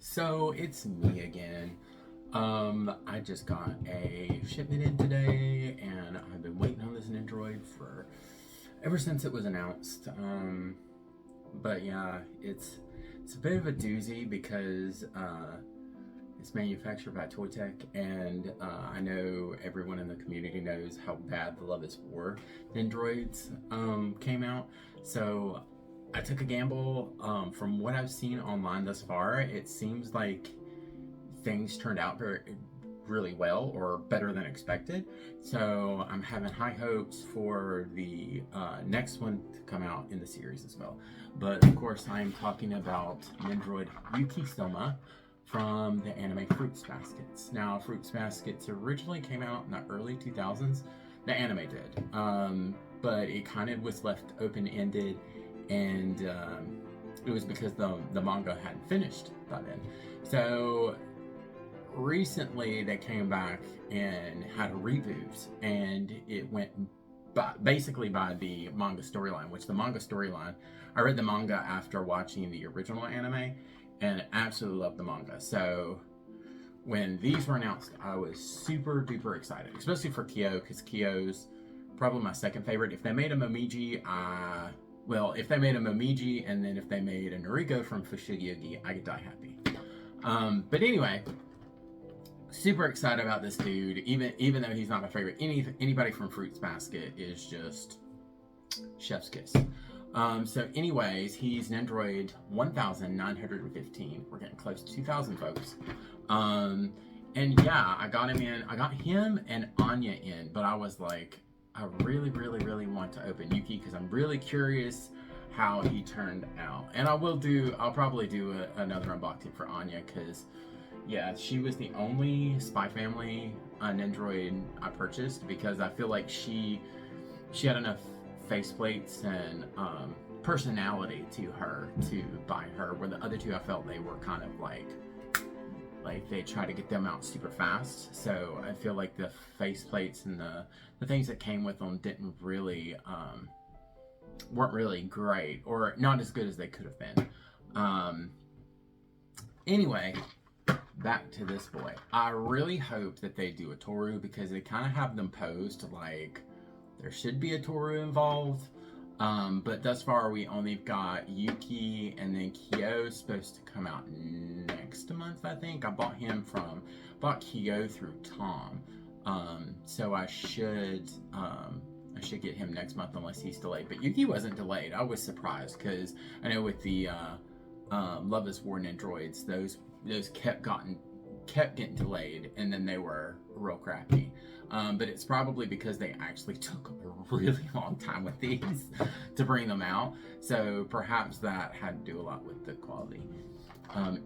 So it's me again. I just got a shipment in today, and I've been waiting on this Nendoroid for ever since it was announced. But yeah, it's a bit of a doozy because it's manufactured by Toy Tech, and I know everyone in the community knows how bad the Love Is War Nendoroids came out. So I took a gamble. From what I've seen online thus far, it seems like things turned out really well, or better than expected. So I'm having high hopes for the next one to come out in the series as well. But of course, I'm talking about Nendoroid Yuki Sohma from the anime Fruits Baskets. Now, Fruits Baskets originally came out in the early 2000s. The anime did, but it kind of was left open-ended, and it was because the manga hadn't finished by then. So recently they came back and had a reboot, and it went basically by the manga storyline, which the manga storyline, I read the manga after watching the original anime and absolutely loved the manga. So when these were announced, I was super duper excited, especially for Kyo, because Kyo's probably my second favorite. If they made a Momiji, if they made a Momiji, and then if they made a Noriko from Fushigi, I could die happy. But anyway, super excited about this dude, even though he's not my favorite. Anybody from Fruits Basket is just chef's kiss. So anyways, he's Nendoroid 1915. We're getting close to 2,000, folks. And yeah, I got him and Anya in, but I was like, I really want to open Yuki because I'm really curious how he turned out. And I'll probably do another unboxing for Anya, because yeah, she was the only Spy Family Nendoroid I purchased, because I feel like she had enough faceplates and personality to her to buy her, where the other two, I felt they were kind of like they tried to get them out super fast. So I feel like the faceplates and the things that came with them didn't really weren't really great, or not as good as they could have been. Anyway, back to this boy. I really hope that they do a Toru, because they kind of have them posed like there should be a Toru involved. But thus far we only got Yuki, and then Kyo's supposed to come out next month, I think. I bought Kyo through Tom. So I should get him next month unless he's delayed. But Yuki wasn't delayed. I was surprised, because I know with the Love Is War Nendoroids, those kept getting delayed, and then they were real crappy. But it's probably because they actually took a really long time with these to bring them out. So perhaps that had to do a lot with the quality.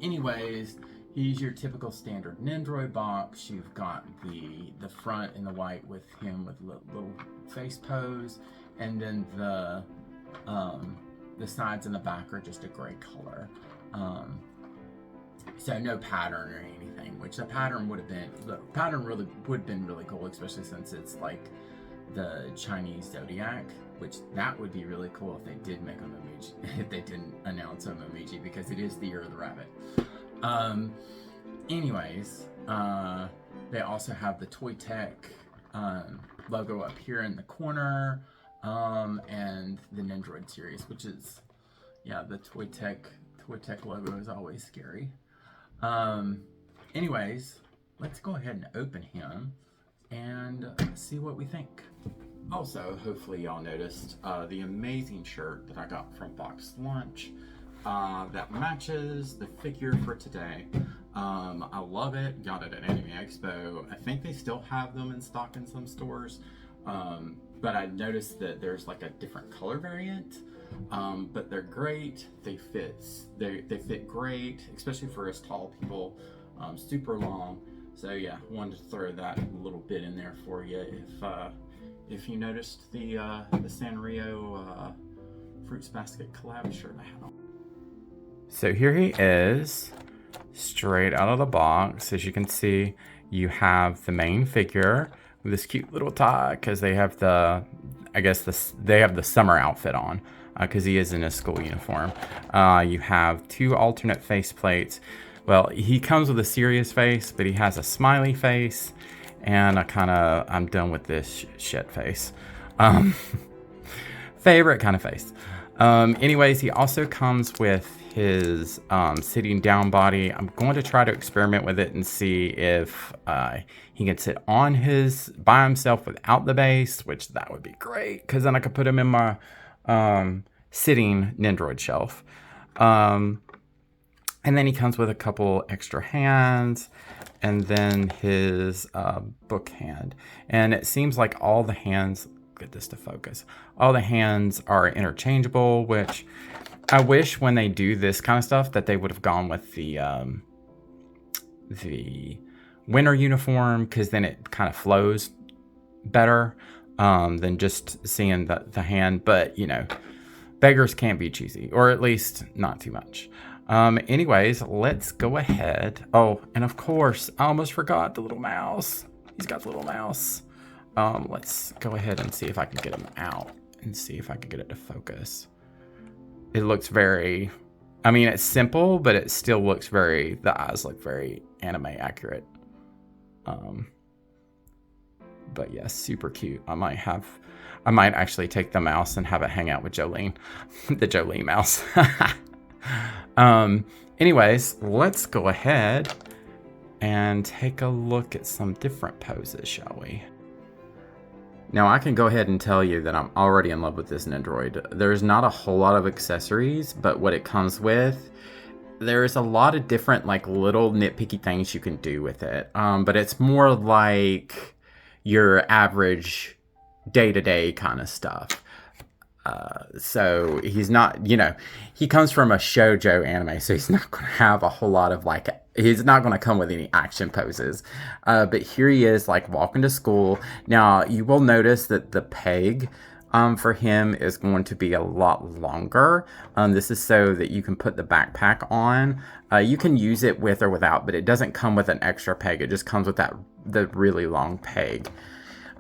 Anyways, he's your typical standard Nendoroid box. You've got the front in the white with him with little face pose, and then the sides and the back are just a gray color. So no pattern or anything, which the pattern would have been really cool, especially since it's like the Chinese zodiac, which that would be really cool if they did make a Momiji, if they didn't announce a Momiji, because it is the year of the rabbit. Anyways, they also have the Toy Tech logo up here in the corner, and the Nendoroid series, which is, yeah, the Toy Tech logo is always scary. Anyways, let's go ahead and open him and see what we think. Also, hopefully y'all noticed the amazing shirt that I got from Box Lunch that matches the figure for today. I love it. Got it at Anime Expo. I think they still have them in stock in some stores, but I noticed that there's like a different color variant. But they're great. They fit great, especially for us tall people. Super long. So yeah, wanted to throw that little bit in there for you. If you noticed the Sanrio Fruits Basket collab shirt I had on. So here he is, straight out of the box. As you can see, you have the main figure with this cute little tie, because they have they have the summer outfit on, because he is in a school uniform. You have two alternate faceplates. well, he comes with a serious face, but he has a smiley face, and I'm done with this shit face. Favorite kind of face. Anyways, he also comes with his sitting down body. I'm going to try to experiment with it and see if he can sit on his by himself without the base, which that would be great, because then I could put him in my sitting Nendoroid shelf. And then he comes with a couple extra hands, and then his book hand. And it seems like all the hands, get this to focus, all the hands are interchangeable, which I wish when they do this kind of stuff that they would have gone with the winter uniform, because then it kind of flows better than just seeing the hand. But, you know, beggars can't be choosy, or at least not too much. Anyways, let's go ahead. Oh, and of course, I almost forgot the little mouse. He's got the little mouse. Let's go ahead and see if I can get him out and see if I can get it to focus. It looks very, I mean, it's simple, but it still looks very, the eyes look very anime accurate. But yeah, super cute. I might actually take the mouse and have it hang out with Jolene, the Jolene mouse. Anyways, let's go ahead and take a look at some different poses, shall we? Now, I can go ahead and tell you that I'm already in love with this Nendoroid. There's not a whole lot of accessories, but what it comes with, there's a lot of different, like, little nitpicky things you can do with it. But it's more like your average day-to-day kind of stuff. So he's not, you know, he comes from a shoujo anime, so he's not going to have a whole lot of, like, he's not going to come with any action poses. But here he is, like, walking to school. Now, you will notice that the peg for him is going to be a lot longer. This is so that you can put the backpack on. You can use it with or without, but it doesn't come with an extra peg. It just comes with the really long peg.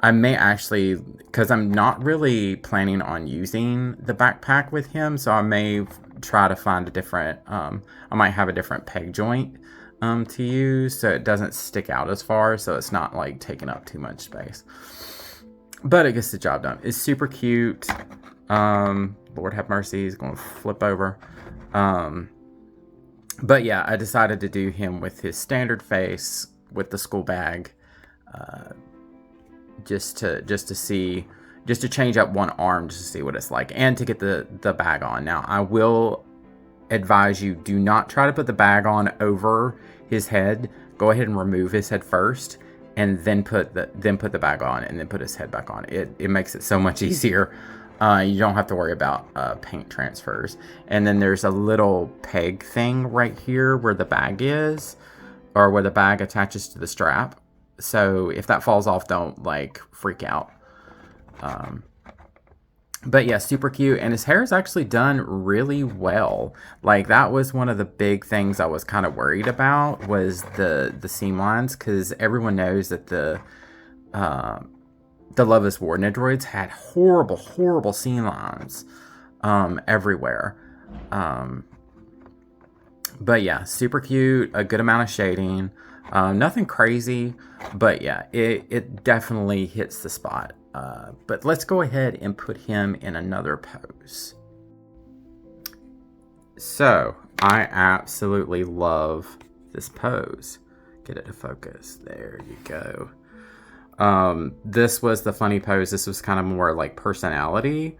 I may actually, because I'm not really planning on using the backpack with him, so I may try to find a different, I might have a different peg joint to use, so it doesn't stick out as far, so it's not like taking up too much space. But it gets the job done. It's super cute. Lord have mercy, he's going to flip over. But yeah, I decided to do him with his standard face, with the school bag, just to see, just to change up one arm just to see what it's like, and to get the bag on. Now, I will advise you, do not try to put the bag on over his head. Go ahead and remove his head first, and then put the bag on, and then put his head back on. It makes it so much easier. You don't have to worry about paint transfers. And then there's a little peg thing right here where the bag is, or where the bag attaches to the strap. So if that falls off, don't, like, freak out. But yeah, super cute. And his hair is actually done really well. Like, that was one of the big things I was kind of worried about, was the seam lines. Because everyone knows that the Love is War Nendoroids had horrible seam lines everywhere. But yeah, super cute. A good amount of shading. Nothing crazy, but yeah, it definitely hits the spot. But let's go ahead and put him in another pose. So, I absolutely love this pose. Get it to focus. There you go. This was the funny pose. This was kind of more like personality,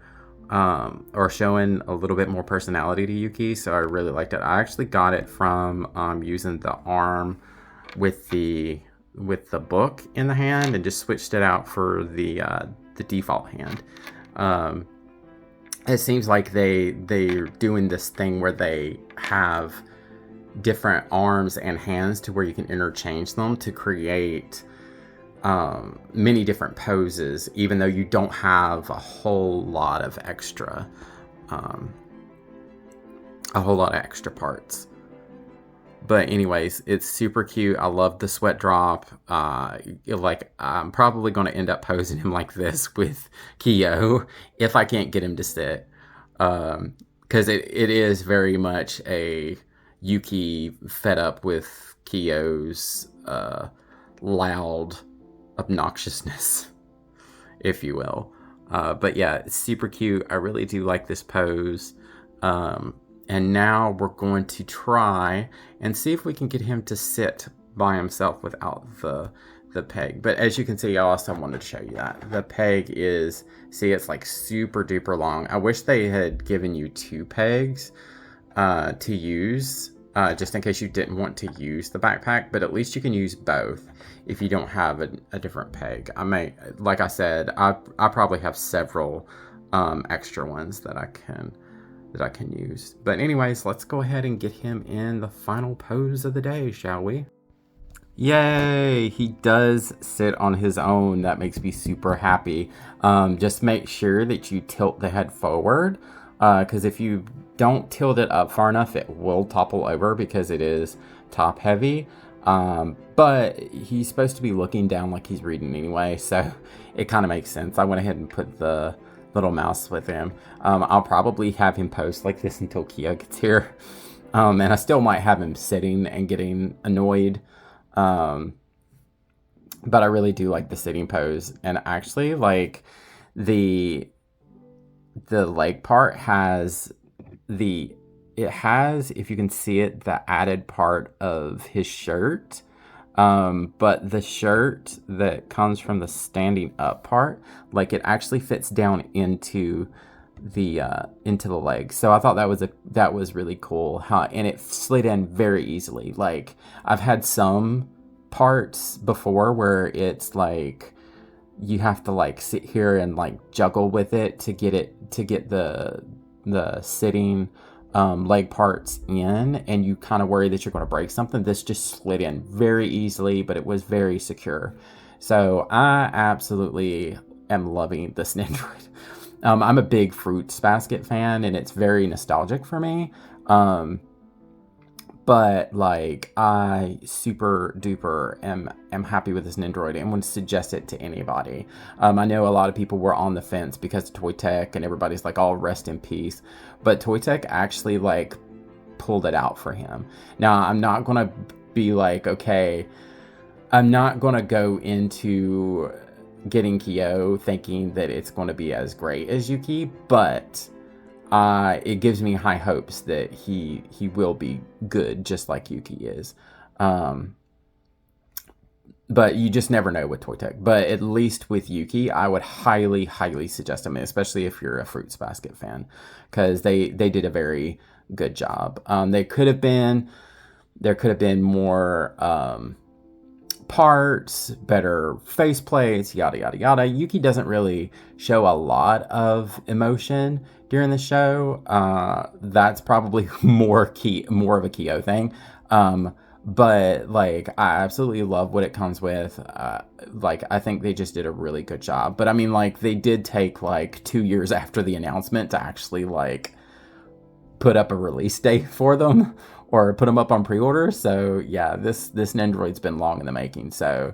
or showing a little bit more personality to Yuki, so I really liked it. I actually got it from using the arm with the book in the hand, and just switched it out for the default hand. It seems like they're doing this thing where they have different arms and hands to where you can interchange them to create many different poses, even though you don't have a whole lot of extra parts. But anyways, it's super cute. I love the sweat drop. Like, I'm probably going to end up posing him like this with Kyo if I can't get him to sit. Because it is very much a, Yuki fed up with Kyo's loud obnoxiousness, if you will. But yeah, it's super cute. I really do like this pose. And now we're going to try and see if we can get him to sit by himself without the peg. But as you can see, I also wanted to show you that. The peg is, see, it's like super duper long. I wish they had given you 2 pegs to use, just in case you didn't want to use the backpack, but at least you can use both if you don't have a different peg. I may, like I said, I probably have several extra ones that I can use. But anyways, let's go ahead and get him in the final pose of the day, shall we? Yay! He does sit on his own. That makes me super happy. Just make sure that you tilt the head forward, because if you don't tilt it up far enough, it will topple over because it is top heavy. But he's supposed to be looking down like he's reading anyway, so it kind of makes sense. I went ahead and put the little mouse with him. I'll probably have him post like this until Kyo gets here. And I still might have him sitting and getting annoyed. But I really do like the sitting pose. And actually, like, the leg part has if you can see it, the added part of his shirt. But the shirt that comes from the standing up part, like, it actually fits down into the leg. So I thought that was really cool. And it slid in very easily. Like, I've had some parts before where it's like you have to like sit here and like juggle with it to get the sitting leg parts in, and you kind of worry that you're going to break something. This just slid in very easily, but it was very secure. So I absolutely am loving this Nendoroid. I'm a big Fruits Basket fan, and it's very nostalgic for me. But like, I super duper am happy with this Nendoroid and would suggest it to anybody. I know a lot of people were on the fence because of Toy Tech, and everybody's like, "Oh, rest in peace." But Toy Tech actually like pulled it out for him. Now, I'm not gonna be like, okay, I'm not gonna go into getting Kyo thinking that it's going to be as great as Yuki, but it gives me high hopes that he will be good, just like Yuki is. But you just never know with Toy Tech. But at least with Yuki, I would highly, highly suggest him, especially if you're a Fruits Basket fan, because they did a very good job. There could have been more parts, better face plates, yada yada yada. Yuki doesn't really show a lot of emotion during the show. That's probably more of a Kyo thing. But like, I absolutely love what it comes with. Like, I think they just did a really good job. But I mean, like, they did take like 2 years after the announcement to actually like put up a release date for them, or put them up on pre-order. So yeah, this Nendoroid's been long in the making. So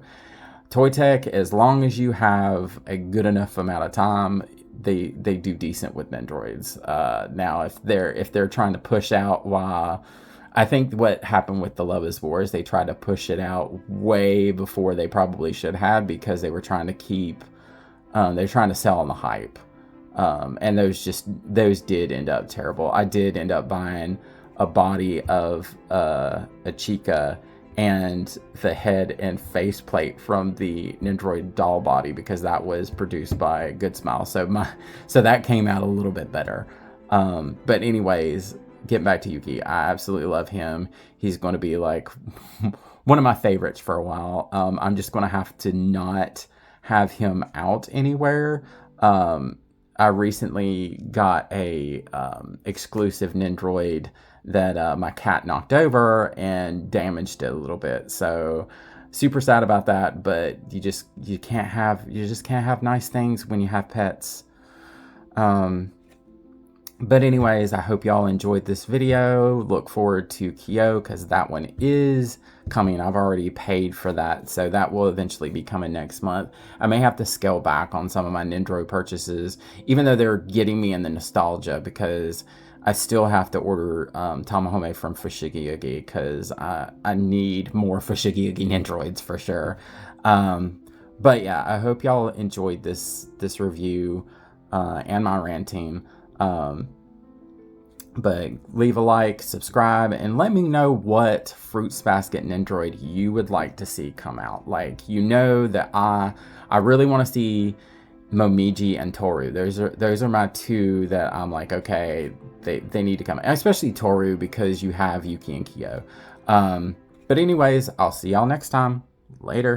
Toy Tech, as long as you have a good enough amount of time, they do decent with Nendoroids. Now if they're trying to push out, I think what happened with the Love is War is they tried to push it out way before they probably should have, because they were trying to they're trying to sell on the hype. And those did end up terrible. I did end up buying a body of a Chica and the head and face plate from the Nendoroid doll body, because that was produced by Good Smile. So that came out a little bit better. But anyways, getting back to Yuki, I absolutely love him. He's going to be like one of my favorites for a while. I'm just going to have to not have him out anywhere. I recently got a exclusive Nendoroid that my cat knocked over and damaged it a little bit. So super sad about that, but you just can't have nice things when you have pets. But anyways, I hope y'all enjoyed this video. Look forward to Kyo, because that one is coming. I've already paid for that, so that will eventually be coming next month. I may have to scale back on some of my Nendoroid purchases, even though they're getting me in the nostalgia, because I still have to order Tamahome from Fushigi-Yogi because I need more Fushigi-Yogi Nendoroids for sure. But yeah, I hope y'all enjoyed this review and my ranting. But leave a like, subscribe, and let me know what Fruits Basket Nendoroid you would like to see come out. Like, you know that I really want to see Momiji and Toru. Those are my two that I'm like, okay, they need to come, and especially Toru because you have Yuki and Kyo. But anyways, I'll see y'all next time. Later.